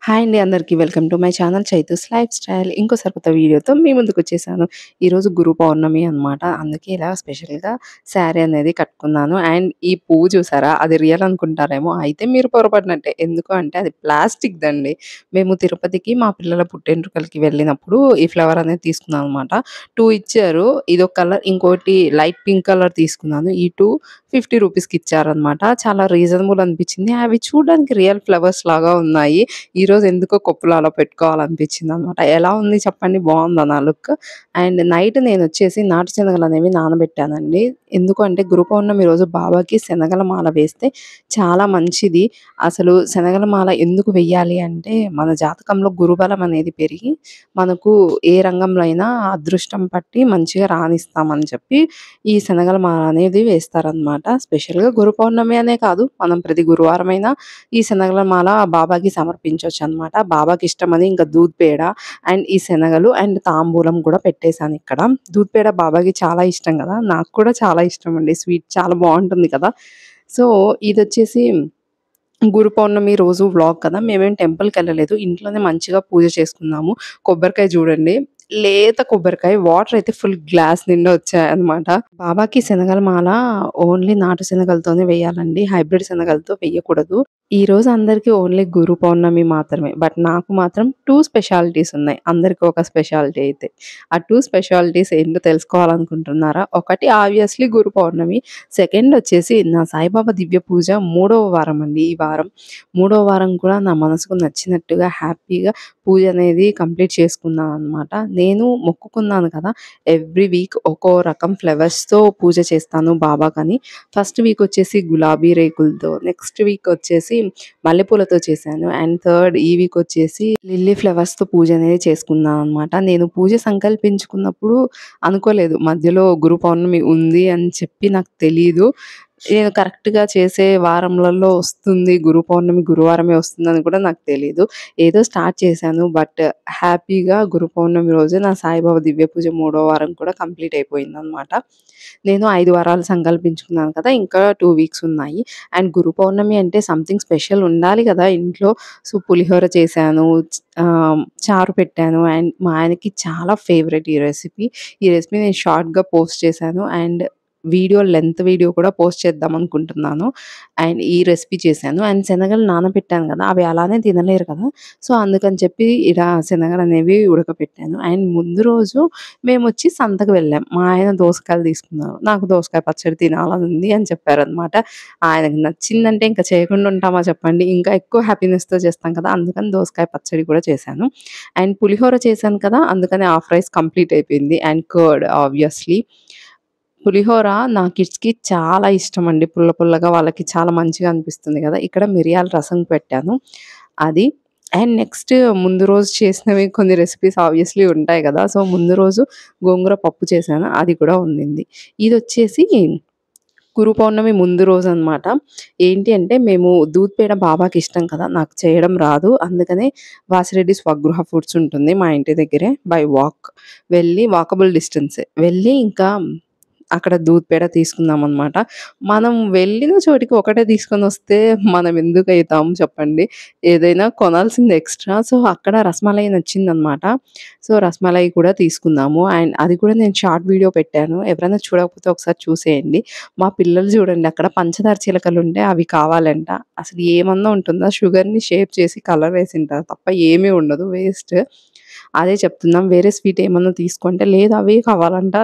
Hi అండి అందరికీ welcome to my channel Chaitu's life style. ఇంకోసారి కొత్త వీడియోతో మీ ముందుకొచ్చేసాను. ఈరోజు గురు పౌర్ణమి అనమాట. అందుకే ఇలా స్పెషల్‌గా శారీ అనేది కట్టుకున్నాను. అండ్ ఈ పువ్వు చూసారా? అది రియల్ అనుకుంటారేమో! అయితే మీరు పొరపడినట్టే. ఎందుకు అంటే అది ప్లాస్టిక్‌దండి. మేము తిరుపతికి మా పిల్లల పుట్టెంటుకలకి వెళ్ళినప్పుడు ఈ ఫ్లవర్ అనేది తీసుకున్నాం అనమాట. 2 ఇచ్చారు. ఇదొక కలర్, ఇంకోటి లైట్ పింక్ కలర్ తీసుకున్నాను. ఈ 2 50 రూపీస్‌కి ఇచ్చారనమాట. చాలా రీజనబుల్ అనిపించింది. అవి చూడడానికి రియల్ ఫ్లవర్స్ లాగా ఉన్నాయి. ఈరోజు ఎందుకో కొప్పులో అలా పెట్టుకోవాలనిపించిందనమాట. ఎలా ఉంది చెప్పండి? బావుందా నా లుక్? అండ్ నైట్ నేనొచ్చేసి నాటు శనగలనేవి నానబెట్టానండి. ఎందుకు అంటే గురు పౌర్ణమి రోజు బాబాకి శనగల మాల వేస్తే చాలా మంచిది. అసలు శనగల మాల ఎందుకు వెయ్యాలి అంటే మన జాతకంలో గురుబలం అనేది పెరిగి మనకు ఏ రంగంలో అయినా అదృష్టం పట్టి మంచిగా రాణిస్తామని చెప్పి ఈ శనగల మాల అనేది వేస్తారనమాట. స్పెషల్‌గా గురు పౌర్ణమి అనే కాదు, మనం ప్రతి గురువారమైనా ఈ శనగల మాల బాబాకి సమర్పించొచ్చనమాట. బాబాకి ఇష్టమని ఇంకా దూద్ పేడ అండ్ ఈ శనగలు అండ్ తాంబూలం కూడా పెట్టేసానిక్కడ. దూద్ పేడ బాబాకి చాలా ఇష్టం గదా! నాకు కూడా చాలా ఇష్టమండి. స్వీట్ చాలా బావుంటుంది కదా! సో, ఇదొచ్చేసి గురు పౌర్ణమి రోజు వ్లాగ్ కదా! మేమేం టెంపుల్‌కెళ్ళలేదు. ఇంట్లోనే మంచిగా పూజ చేసుకున్నాము. కొబ్బరికాయ చూడండి. లేత కొబ్బరికాయ. వాటర్ అయితే ఫుల్ గ్లాస్ నిండా వచ్చాయన్నమాట. బాబాకి శనగల మాల ఓన్లీ నాటు శనగలతోనే వేయాలండి. హైబ్రిడ్ శనగలతో వేయకూడదు. ఈరోజు అందరికి ఓన్లీ గురు పౌర్ణమి మాత్రమే. బట్ నాకు మాత్రం 2 స్పెషాలిటీస్ ఉన్నాయి. అందరికి ఒక స్పెషాలిటీ అయితే. ఆ 2 స్పెషాలిటీస్ ఏంటో తెలుసుకోవాలనుకుంటున్నారా? ఒకటి ఆబ్వియస్‌లీ గురు పౌర్ణమి. సెకండ్ వచ్చేసి నా సాయిబాబా దివ్య పూజ మూడవ వారం అండి ఈ వారం. మూడవ వారం కూడా నా మనసుకు నచ్చినట్టుగా హ్యాపీగా పూజ అనేది కంప్లీట్ చేసుకున్నాననమాట. నేను మొక్కుకున్నాను కదా! ఎవ్రీ వీక్ ఒక్కో రకం ఫ్లవర్స్‌తో పూజ చేస్తాను బాబాకని. ఫస్ట్ వీక్ వచ్చేసి గులాబీ రేకులతో, నెక్స్ట్ వీక్ వచ్చేసి మల్లెపూలతో చేశాను. అండ్ థర్డ్ ఈ వీక్ వచ్చేసి లిల్లీ ఫ్లవర్స్‌తో పూజ అనేది చేసుకున్నాననమాట. నేను పూజ సంకల్పించుకున్నప్పుడు అనుకోలేదు మధ్యలో గురు పౌర్ణమి ఉంది అని చెప్పి నాకు తెలీదు. నేను కరెక్ట్‌గా చేసే వారములలో వస్తుంది గురు పౌర్ణమి గురువారమే వస్తుందని కూడా నాకు తెలీదు. ఏదో స్టార్ట్ చేశాను. బట్ హ్యాపీగా గురు పౌర్ణమి రోజు నా సాయిబాబా దివ్య పూజ మూడో వారం కూడా కంప్లీట్ అయిపోయిందనమాట. నేను 5 వారాలు సంకల్పించుకున్నాను కదా! ఇంకా 2 వీక్స్ ఉన్నాయి. అండ్ గురు పౌర్ణమి అంటే సంథింగ్ స్పెషల్ ఉండాలి కదా ఇంట్లో. సో, పులిహోర చేశాను. చారు పెట్టాను. అండ్ మా ఆయనకి చాలా ఫేవరెట్ ఈ రెసిపీ. ఈ రెసిపీ నేను షార్ట్‌గా పోస్ట్ చేశాను. అండ్ లెంత్ వీడియో కూడా పోస్ట్ చేద్దాం అనుకుంటున్నాను. అండ్ ఈ రెసిపీ చేశాను. అండ్ శనగలు నానబెట్టాను కదా! అవి అలానే తినలేరు కదా! సో, అందుకని చెప్పి ఇలా శనగలనేవి ఉడకపెట్టాను. అండ్ ముందు రోజు మేమొచ్చి సంతకు వెళ్ళాం. మా ఆయన దోసకాయలు తీసుకున్నారు. నాకు దోసకాయ పచ్చడి తినాలని ఉంది అని చెప్పారనమాట. ఆయనకు నచ్చిందంటే ఇంక చేయకుండా ఉంటామా చెప్పండి. ఇంకా ఎక్కువ హ్యాపీనెస్‌తో చేస్తాం కదా! అందుకని దోసకాయ పచ్చడి కూడా చేశాను. అండ్ పులిహోర చేశాను కదా! అందుకని హాఫ్ రైస్ కంప్లీట్ అయిపోయింది. And curd obviously. పులిహోర నా కిడ్స్‌కి చాలా ఇష్టమండి. పుల్ల పుల్లగా వాళ్ళకి చాలా మంచిగా అనిపిస్తుంది గదా! ఇక్కడ మిరియాల రసం పెట్టాను. అది. అండ్ నెక్స్ట్ ముందు రోజు చేసినవి కొన్ని రెసిపీస్ ఆబ్వియస్‌లీ ఉంటాయి గదా! సో, ముందు రోజు గోంగూర పప్పు చేశాను. అది కూడా ఉండింది. ఇదొచ్చేసి గురు పౌర్ణమి ముందు రోజనమాట. ఏంటి అంటే మేము దూద్ పేడ బాబాకి ఇష్టం కదా! నాకు చేయడం రాదు. అందుకనే వాసిరెడ్డి స్వగృహ ఫుడ్స్ ఉంటుంది మా ఇంటి దగ్గరే. బై వాక్ వెళ్ళి వాకబుల్ డిస్టెన్సే. వెళ్ళి ఇంకా అక్కడ దూద్ పేడ తీసుకున్నామనమాట. మనం వెళ్ళిన చోటికి ఒకటే తీసుకొనొస్తే మనం ఎందుకయితాం చెప్పండి. ఏదైనా కొనాల్సింది ఎక్స్‌ట్రా. సో, అక్కడ రసమలై నచ్చిందనమాట. సో, రసమలై కూడా తీసుకున్నాము. అండ్ అది కూడా నేను షార్ట్ వీడియో పెట్టాను. ఎవరైనా చూడకపోతే ఒకసారి చూసేయండి. మా పిల్లలు చూడండి అక్కడ పంచదార చిలకలుంటే అవి కావాలంట. అసలు ఏమన్నా ఉంటుందా? షుగర్‌ని షేప్ చేసి కలర్ వేసింటారు తప్ప ఏమీ ఉండదు. వేస్ట్. అదే చెప్తున్నాం. వేరే స్వీట్ ఏమన్నా తీసుకుంటే లేదు అవే కావాలంట.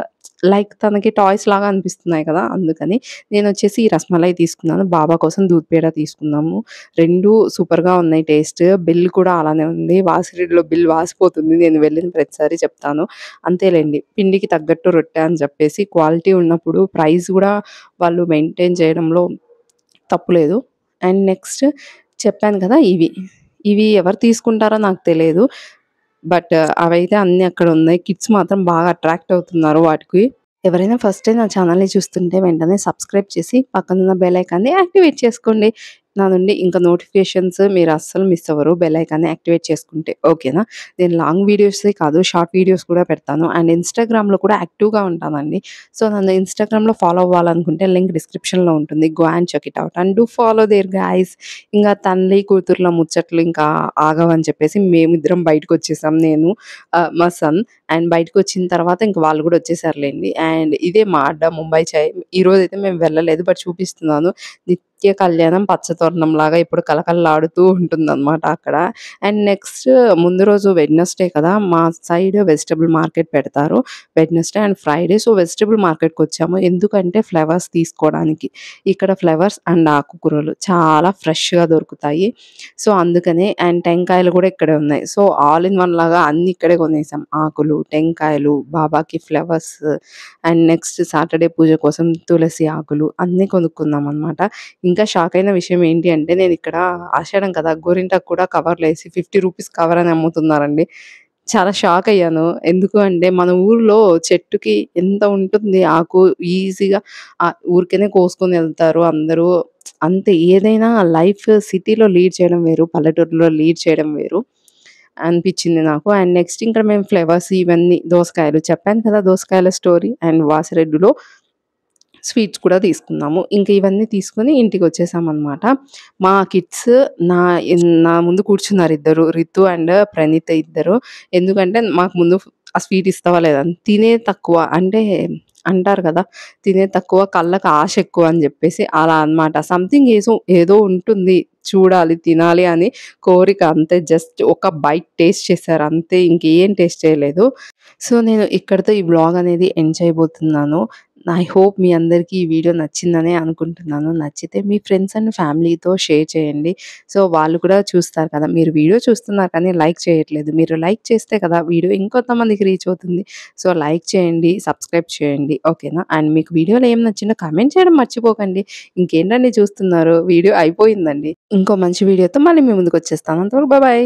లైక్ తనకి టాయ్స్ లాగా అనిపిస్తున్నాయి కదా! అందుకని. నేనొచ్చేసి ఈ రసమలై తీసుకున్నాను. బాబా కోసం దూద్ పేడ తీసుకున్నాము. 2 సూపర్‌గా ఉన్నాయి టేస్ట్. బిల్ కూడా అలానే ఉంది. వాసిరెడ్డిలో బిల్ వాసిపోతుంది. నేను వెళ్ళిన ప్రతిసారి చెప్తాను. అంతేలెండి. పిండికి తగ్గట్టు రొట్టె అని చెప్పేసి క్వాలిటీ ఉన్నప్పుడు ప్రైస్ గూడా వాళ్ళు మెయింటైన్ చేయడంలో తప్పు లేదు. అండ్ నెక్స్ట్ చెప్పాను కదా! ఇవి. ఇవి ఎవరు తీసుకుంటారో నాకు తెలియదు. బట్ అవైతే అన్నీ అక్కడున్నాయి. కిడ్స్ మాత్రం బాగా అట్రాక్ట్ అవుతున్నారు వాటికి. ఎవరైనా ఫస్ట్ టైమ్ నా ఛానల్‌ని చూస్తుంటే వెంటనే సబ్స్క్రైబ్ చేసి పక్కనున్న బెల్ ఐకాన్‌ని యాక్టివేట్ చేసుకోండి. నా నుండి ఇంకా నోటిఫికేషన్స్ మీరు అస్సలు మిస్ అవ్వరు బెల్ ఐకాన్ని యాక్టివేట్ చేసుకుంటే. ఓకేనా? నేను లాంగ్ వీడియోసే కాదు షార్ట్ వీడియోస్ కూడా పెడతాను. అండ్ ఇన్‌స్టాగ్రామ్‌లో కూడా యాక్టివ్‌గా ఉంటానండి. సో, నన్ను ఇన్‌స్టాగ్రామ్‌లో ఫాలో అవ్వాలనుకుంటే లింక్ డిస్క్రిప్షన్‌లో ఉంటుంది. Go and check it out and do follow there guys. ఇంగా తల్లి కూతుర్ల ముచ్చట్లు ఇంకా ఆగవని చెప్పేసి మేమిద్దరం బయటకొచ్చేసాం. నేను మా సన్ అండ్ బయటకొచ్చిన తర్వాత ఇంక వాళ్ళు గూడా వచ్చేసారులెండి. అండ్ ఇదే మా అడ్డా ముంబై చాయ్. ఈరోజైతే మేము వెళ్ళలేదు. బట్ చూపిస్తున్నాను. నిత్య కళ్యాణం పచ్చతోరణంలాగా ఎప్పుడు కళకళలాడుతూ ఉంటుందనమాట అక్కడ. అండ్ నెక్స్ట్ ముందు రోజు వెడ్నెస్‌డే కదా! మా సైడ్ వెజిటబుల్ మార్కెట్ పెడతారు. Wednesday and Friday. So, vegetable మార్కెట్‌కొచ్చాము. ఎందుకంటే ఫ్లవర్స్ తీసుకోవడానికి. ఇక్కడ ఫ్లవర్స్ అండ్ ఆకుకూరలు చాలా ఫ్రెష్‌గా దొరుకుతాయి. సో, అందుకనే అండ్ టెంకాయలు గూడా ఇక్కడే ఉన్నాయి. సో, ఆల్ ఇన్ వన్ లాగా అన్నీ ఇక్కడే కొనేసాం. ఆకులు, టెంకాయలు, బాబాకి ఫ్లవర్స్ అండ్ నెక్స్ట్ సాటర్‌డే పూజ కోసం తులసి ఆకులు అన్నీ కొనుక్కున్నామనమాట. ఇంకా షాక్ అయిన విషయం ఏంటి అంటే నేనిక్కడ ఆషాఢం కదా! గోరింటాకు కూడా కవర్‌లో ఏసి ₹50 కవర్ అని అమ్ముతున్నారండి. చాలా షాక్ అయ్యాను. ఎందుకు అంటే మన ఊర్లో చెట్టుకి ఎంత ఉంటుంది ఆకు ఈజీగా ఊరికేనే కోసుకొని ఎళ్తారు అందరూ. అంతే ఏదైనా లైఫ్ సిటీలో లీడ్ చేయడం వేరు. పల్లెటూరులో లీడ్ చేయడం వేరు అనిపిచ్చింది నాకు. అండ్ నెక్స్ట్ ఇంకా మేము ఫ్లవర్స్ ఇవన్నీ దోసకాయలు చెప్పాను కదా! దోసకాయల స్టోరీ అండ్ వాసిరెడ్డిలో స్వీట్స్ కూడా తీసుకున్నాము. ఇంక ఇవన్నీ తీసుకొని ఇంటికొచ్చేసామనమాట. మా కిడ్స్ నా ముందు కూర్చున్నారు ఇద్దరు. రితు అండ్ ప్రణీత ఇద్దరు. ఎందుకంటే మాకు ముందు ఆ స్వీట్ ఇస్తావా లేదా అని. తినేది తక్కువ అంటే అంటారు కదా! తినేది తక్కువ కళ్ళకి ఆశ ఎక్కువ అని జెప్పేసి అలా అనమాట. సంథింగ్ ఏదో ఉంటుంది. చూడాలి, తినాలి అని కోరిక అంతే. జస్ట్ ఒక బైట్ టేస్ట్ చేశారు అంతే. ఇంకేం టేస్ట్ చేయలేదు. సో, నేను ఇక్కడితో ఈ వ్లాగ్ అనేది ఎండ్ చేయబోతున్నాను. ఐ హోప్ మీ అందరికీ ఈ వీడియో నచ్చిందనే అనుకుంటున్నాను. నచ్చితే మీ ఫ్రెండ్స్ అండ్ ఫ్యామిలీతో షేర్ చేయండి. సో, వాళ్ళు కూడా చూస్తారు కదా! మీరు వీడియో చూస్తున్నారు కానీ లైక్ చేయట్లేదు. మీరు లైక్ చేస్తే కదా వీడియో ఇంకొంతమందికి రీచ్ అవుతుంది. సో, లైక్ చేయండి, సబ్స్క్రైబ్ చేయండి. ఓకేనా? అండ్ మీకు వీడియోలో ఏం నచ్చిందో కామెంట్ చేయడం మర్చిపోకండి. ఇంకేంటండి చూస్తున్నారు? వీడియో అయిపోయిందండి. ఇంకో మంచి వీడియోతో మళ్ళీ మీ ముందుకొచ్చేస్తాను. అంతవరకు బాయ్.